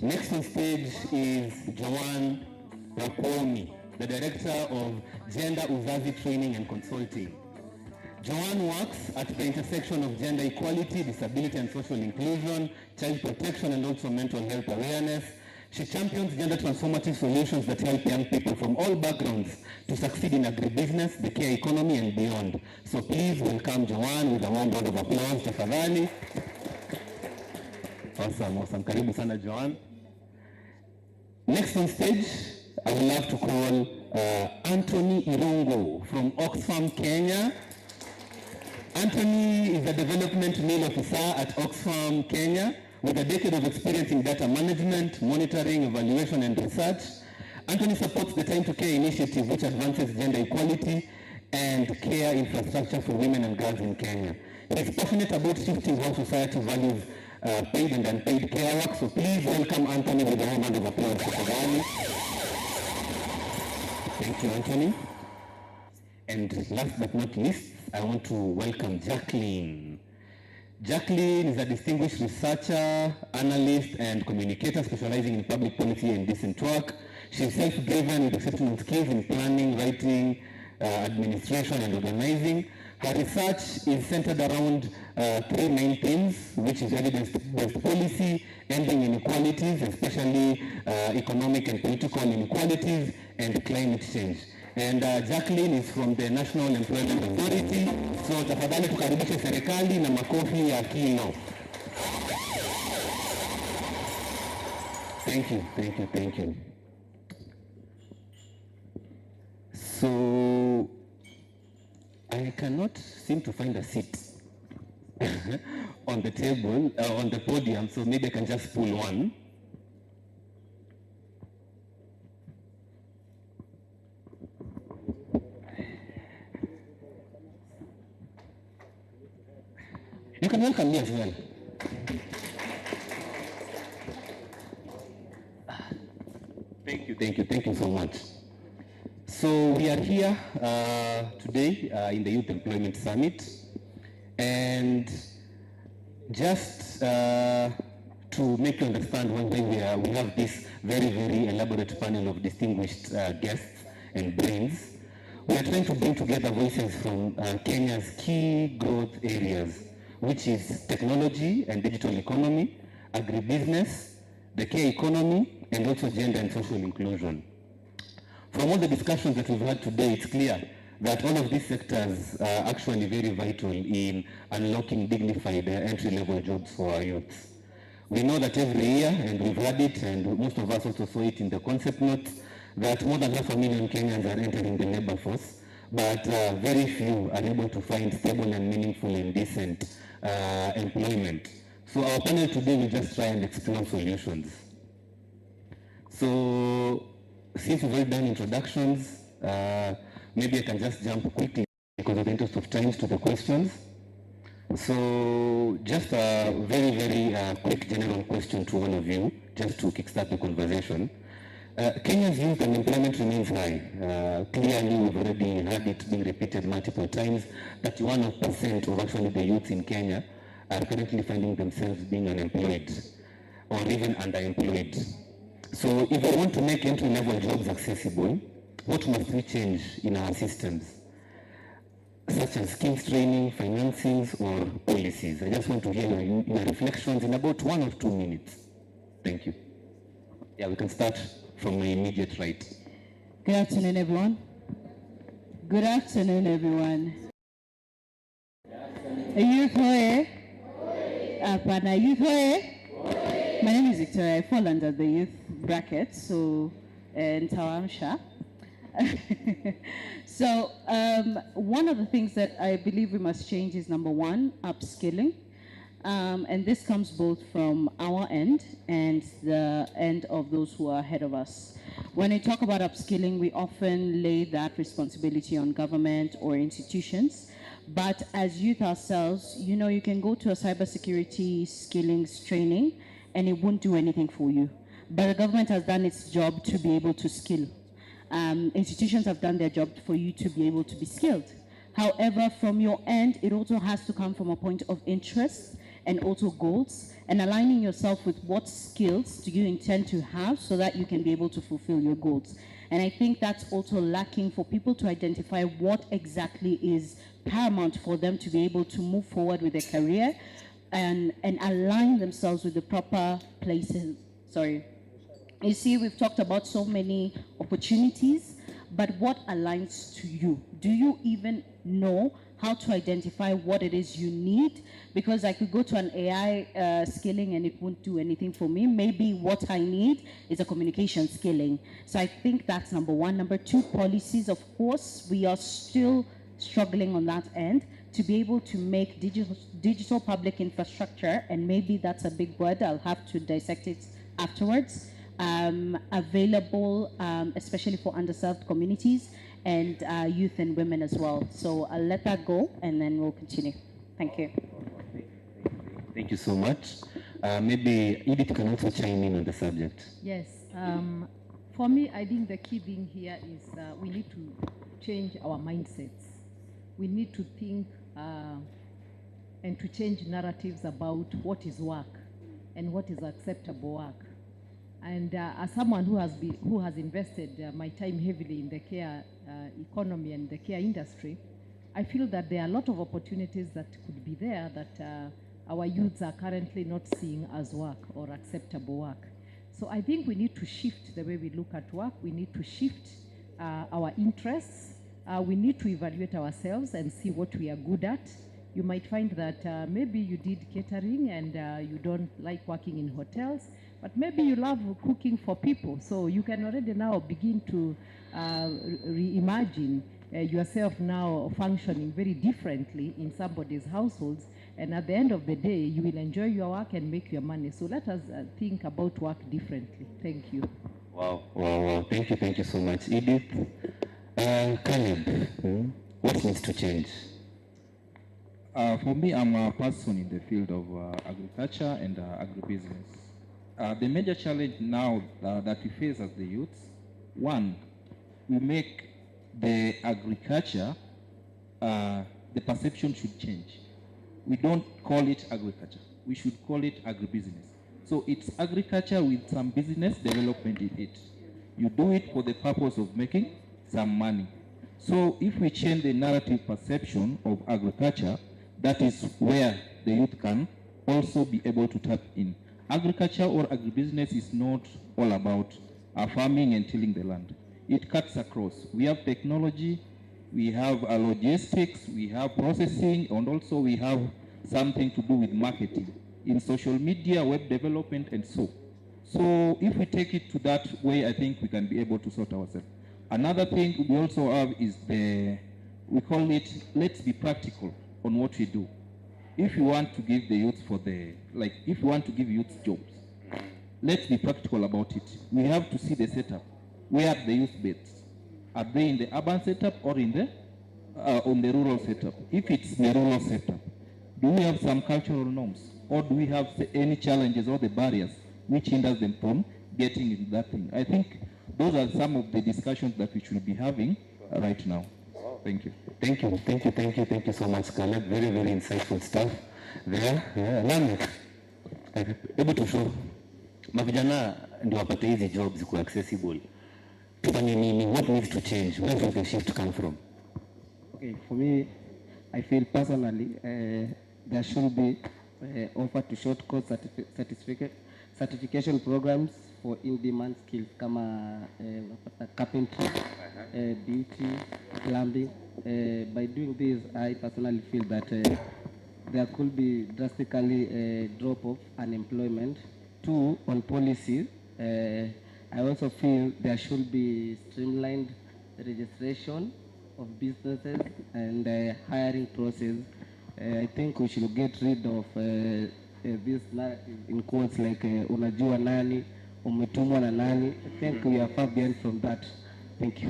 Next on stage is Joanne Rakwomi, the Director of Gender Uzazi Training and Consulting. Joanne works at the intersection of gender equality, disability and social inclusion, child protection and also mental health awareness. She champions gender transformative solutions that help young people from all backgrounds to succeed in agribusiness, the care economy and beyond. So please welcome Joanne with a warm round of applause, tafadhali. Awesome. Karibu sana, Joanne. Next on stage, I would love to call Anthony Irongo from Oxfam, Kenya. Anthony is a development mill officer at Oxfam, Kenya, with a decade of experience in data management, monitoring, evaluation, and research. Anthony supports the Time to Care initiative, which advances gender equality and care infrastructure for women and girls in Kenya. He is passionate about shifting how society values paid and unpaid care work. So please welcome Anthony with a round of applause. Thank you, Anthony. And last but not least, I want to welcome Jacqueline. Jacqueline is a distinguished researcher, analyst, and communicator specializing in public policy and decent work. She is self-driven with exceptional skills in planning, writing, administration, and organizing. Her research is centered around three main themes, which is evidence-based policy, ending inequalities, especially economic and political inequalities, and climate change. And Jacqueline is from the National Employment Authority. So tafadhali tukaribishe serikali na makofi ya kino. Thank you. So I cannot seem to find a seat on the table, on the podium, so maybe I can just pull one. You can welcome me as well. Thank you so much. So we are here today in the Youth Employment Summit, and just to make you understand why we have this very elaborate panel of distinguished guests and brains. We are trying to bring together voices from Kenya's key growth areas, which is technology and digital economy, agribusiness, the care economy, and also gender and social inclusion. From all the discussions that we've had today, it's clear that all of these sectors are actually very vital in unlocking dignified entry-level jobs for our youths. We know that every year, and we've had it, and most of us also saw it in the concept notes, that more than 500,000 Kenyans are entering the labor force, but very few are able to find stable and meaningful and decent employment. So our panel today will just try and explore solutions. So since we've already done introductions, maybe I can just jump quickly because of the interest of time to the questions. So just a very quick general question to all of you, just to kickstart the conversation. Kenya's youth unemployment remains high. Clearly, we've already heard it being repeated multiple times. 31% of actually the youths in Kenya are currently finding themselves being unemployed or even underemployed. So if we want to make entry-level jobs accessible, what must we change in our systems, such as skills training, financings, or policies? I just want to hear your reflections in about 1 or 2 minutes. Thank you. Yeah, we can start from my immediate right. Good afternoon, everyone. Good afternoon, everyone. Youth hoye? Apana, youth hoye? My name is Victoria. I fall under the youth bracket, so in Tawamsha. So one of the things that I believe we must change is, number one, upskilling. And this comes both from our end and the end of those who are ahead of us. When we talk about upskilling, we often lay that responsibility on government or institutions. But as youth ourselves, you know, you can go to a cybersecurity skillings training and it won't do anything for you. But the government has done its job to be able to skill. Institutions have done their job for you to be able to be skilled. However, from your end, it also has to come from a point of interest and also goals, and aligning yourself with what skills do you intend to have so that you can be able to fulfill your goals. And I think that's also lacking for people to identify what exactly is paramount for them to be able to move forward with their career and align themselves with the proper places. Sorry. You see, we've talked about so many opportunities, but what aligns to you? Do you even know how to identify what it is you need? Because I could go to an AI skilling and it won't do anything for me. Maybe what I need is a communication skilling. So I think that's number one. Number two, policies. Of course, we are still struggling on that end to be able to make digital public infrastructure, and maybe that's a big word, I'll have to dissect it afterwards, available, especially for underserved communities and youth and women as well. So I'll let that go and then we'll continue. Thank you. Thank you so much. Maybe Edith can also chime in on the subject. Yes. For me, I think the key thing here is we need to change our mindsets. We need to think and to change narratives about what is work and what is acceptable work. And as someone who has invested my time heavily in the care economy and the care industry, I feel that there are a lot of opportunities that could be there that our youths are currently not seeing as work or acceptable work. So I think we need to shift the way we look at work. We need to shift our interests. We need to evaluate ourselves and see what we are good at. You might find that maybe you did catering and you don't like working in hotels, but maybe you love cooking for people. So you can already now begin to reimagine yourself now functioning very differently in somebody's households. And at the end of the day, you will enjoy your work and make your money. So let us think about work differently. Thank you. Wow. Thank you so much, Edith. Caleb, what needs to change? For me, I'm a person in the field of agriculture and agribusiness. The major challenge now that we face as the youths, one, we make the agriculture, the perception should change. We don't call it agriculture. We should call it agribusiness. So it's agriculture with some business development in it. You do it for the purpose of making some money. So if we change the narrative perception of agriculture, that is where the youth can also be able to tap in. Agriculture or agribusiness is not all about farming and tilling the land. It cuts across. We have technology, we have logistics, we have processing, and also we have something to do with marketing in social media, web development, and so. So if we take it to that way, I think we can be able to sort ourselves. Another thing we also have is we call it, let's be practical on what we do. If you want to give the youth if you want to give youth jobs, let's be practical about it. We have to see the setup. Where are the youth based? Are they in the urban setup or in the on the rural setup? If it's the rural setup, do we have some cultural norms, or do we have any challenges or the barriers which hinders them from getting into that thing? I think those are some of the discussions that we should be having right now. Thank you. Thank you so much, Caleb. Very, very insightful stuff there. Lamek, able to show mavijana ndio wapate hizi jobs ku accessible. Tufanye nini? What needs to change? Where does the shift come from? Okay, for me, I feel personally there should be offer to short course certification programs for in-demand skills kama carpentry, beauty, plumbing. By doing this, I personally feel that there could be drastically a drop of unemployment. Two, on policies, I also feel there should be streamlined registration of businesses and hiring process. I think we should get rid of this narrative in quotes like unajua nani, umetumwa na nani. I think we are far beyond from that. Thank you.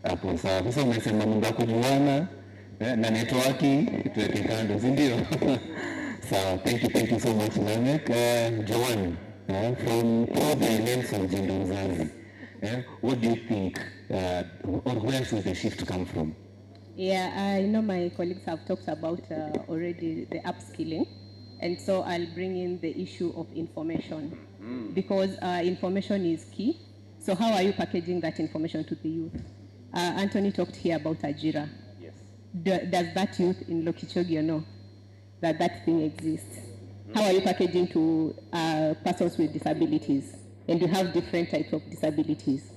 Hapo sawa. Sasa umesema mambo ya kujuana na networking tuweke kando, si ndio? Sawa. Thank you so much, Lamek. Joanne, from the lens of gender uzazi, what do you think, or where should the shift come from? Yeah, I know my colleagues have talked about already the upskilling. And so I'll bring in the issue of information because information is key. So how are you packaging that information to the youth? Anthony talked here about Ajira. Yes. Does that youth in Lokichogio know that that thing exists? How are you packaging to persons with disabilities? And you have different types of disabilities.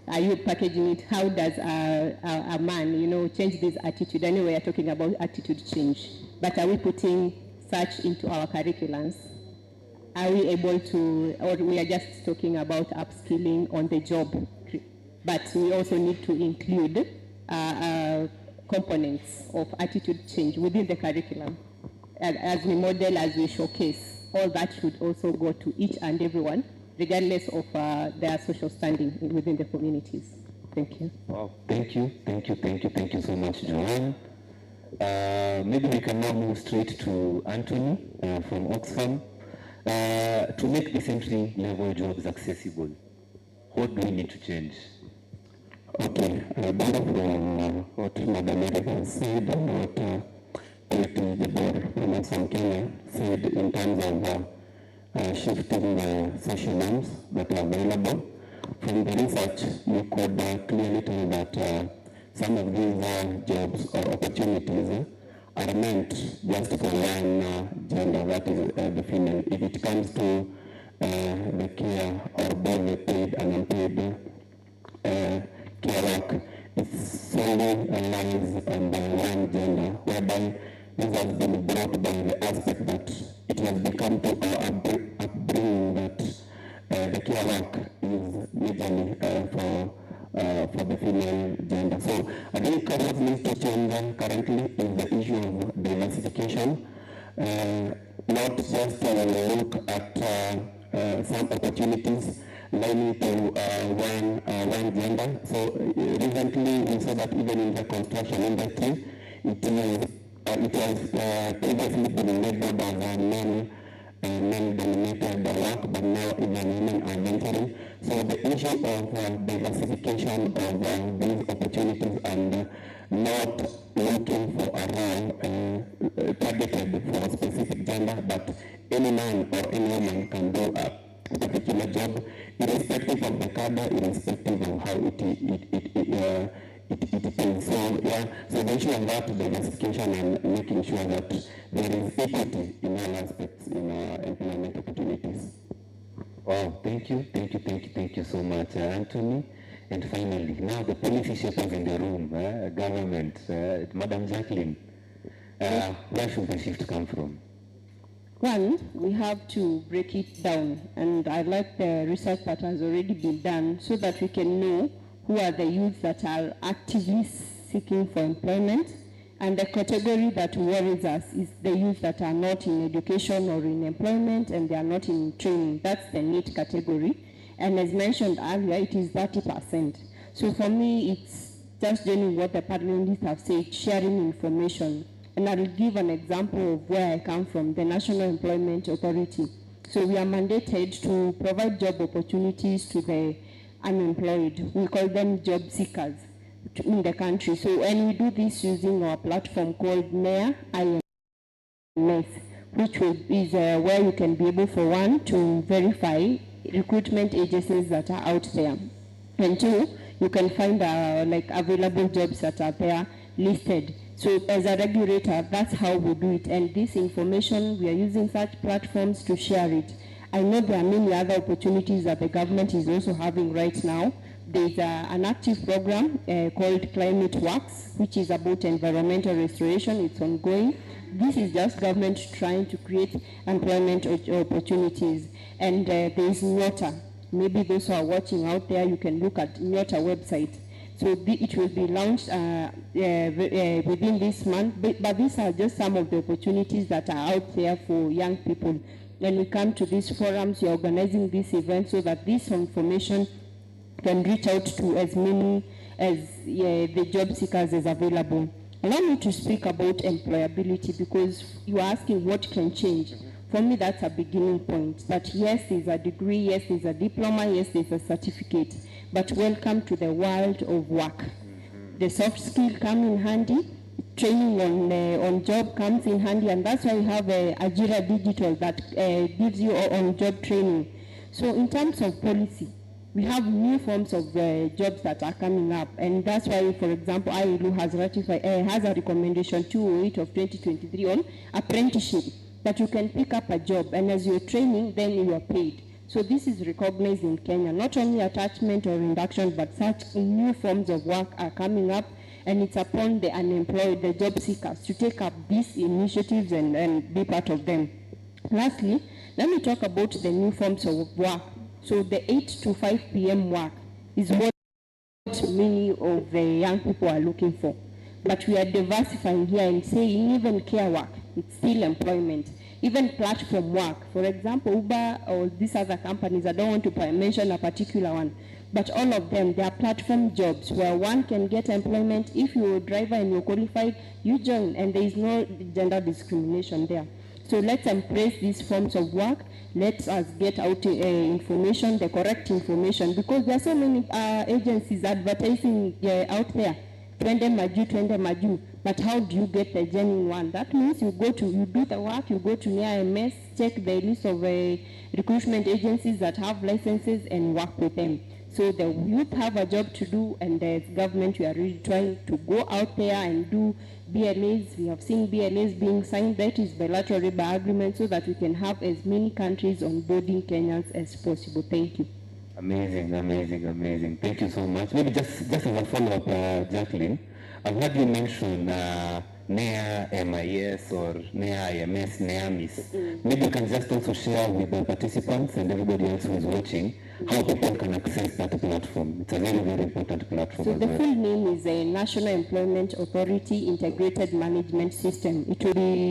Are you packaging it? How does a man, change this attitude? Anyway, we are talking about attitude change. But are we putting such into our curriculums? Are we able to, or we are just talking about upskilling on the job? But we also need to include components of attitude change within the curriculum. As we model, as we showcase, all that should also go to each and everyone, regardless of their social standing within the communities. Thank you. Wow, thank you so much, Joanne. Maybe we can now move straight to Anthony from Oxfam. To make this entry-level jobs accessible, what do we need to change? Okay, building from what Madam Erica said and what Collective Women from Kenya said in terms of shifting the social norms that are available. From the research, you could clearly tell that some of these jobs or opportunities are meant just for one gender, that is the female. If it comes to the care or both paid and unpaid care work, it's solely lies on the one gender, whereby this has been brought by the aspect that it has become to our upbringing that the care work is majorly for the female gender. So I think what needs to change currently is the issue of diversification, not just look at some opportunities lining to one gender. So recently we saw that even in the construction industry, it was previously been labeled as men-dominated work, but now even women are venturing. So the issue of diversification of these opportunities and not looking for a role targeted for a specific gender, but any man or any woman can do a particular job, irrespective of the cadre, irrespective of how it is. So yeah, so the issue of that diversification and making sure that there is equity in all aspects in employment opportunities. Wow, thank you so much, Anthony. And finally, now the policy shapers in the room, government, Madam Jacqueline, where should the shift come from? One, we have to break it down, and I like the research that has already been done so that we can know who are the youth that are actively seeking for employment. And the category that worries us is the youth that are not in education or in employment and they are not in training. That's the NEET category. And as mentioned earlier, it is 30%. So for me, it's just doing what the panelists have said, sharing information. And I will give an example of where I come from, the National Employment Authority. So we are mandated to provide job opportunities to the unemployed. We call them job seekers in the country. So when we do this using our platform called NEA IMS, which is where you can be able, for one, to verify recruitment agencies that are out there, and two, you can find available jobs that are there listed. So as a regulator, that's how we do it. And this information, we are using such platforms to share it. I know there are many other opportunities that the government is also having right now. There's an active program called Climate Works, which is about environmental restoration. It's ongoing. This is just government trying to create employment opportunities. And there is Nyota. Maybe those who are watching out there, you can look at Nyota website. So it will be launched within this month. But these are just some of the opportunities that are out there for young people. When we come to these forums, we are organizing this event so that this information can reach out to as many as the job seekers is available. Allow me to speak about employability, because you are asking what can change. For me, that's a beginning point. That yes, there's a degree, yes, there's a diploma, yes, there's a certificate, but welcome to the world of work. The soft skill come in handy, training on job comes in handy, and that's why we have Ajira Digital that gives you on job training. So in terms of policy, we have new forms of jobs that are coming up, and that's why, for example, ILU has ratified has a recommendation 208 of 2023 on apprenticeship, that you can pick up a job, and as you're training, then you are paid. So this is recognized in Kenya. Not only attachment or induction, but such new forms of work are coming up, and it's upon the unemployed, the job seekers, to take up these initiatives and be part of them. Lastly, let me talk about the new forms of work. So the 8 to 5 p.m. work is what many of the young people are looking for. But we are diversifying here and saying even care work, it's still employment. Even platform work, for example, Uber or these other companies, I don't want to mention a particular one, but all of them, they are platform jobs where one can get employment. If you're a driver and you're qualified, you join, and there is no gender discrimination there. So let's embrace these forms of work. Let us get out information, the correct information, because there are so many agencies advertising out there. Twende maju. But how do you get the genuine one? That means you do the work, you go to NIMS, check the list of recruitment agencies that have licenses and work with them. So the youth have a job to do, and as government, we are really trying to go out there and do BLAs. We have seen BLAs being signed, that is bilateral labor agreement, so that we can have as many countries onboarding Kenyans as possible. Thank you. Amazing. Thank you so much. Maybe just as a follow-up, Jacqueline, I've heard you mention NEA MIS or NEA IMS, NEAMIS. Maybe you can just also share with the participants and everybody else who is watching how people can access that platform. It's a very, very important platform. So the full name is a National Employment Authority Integrated Management System. It will be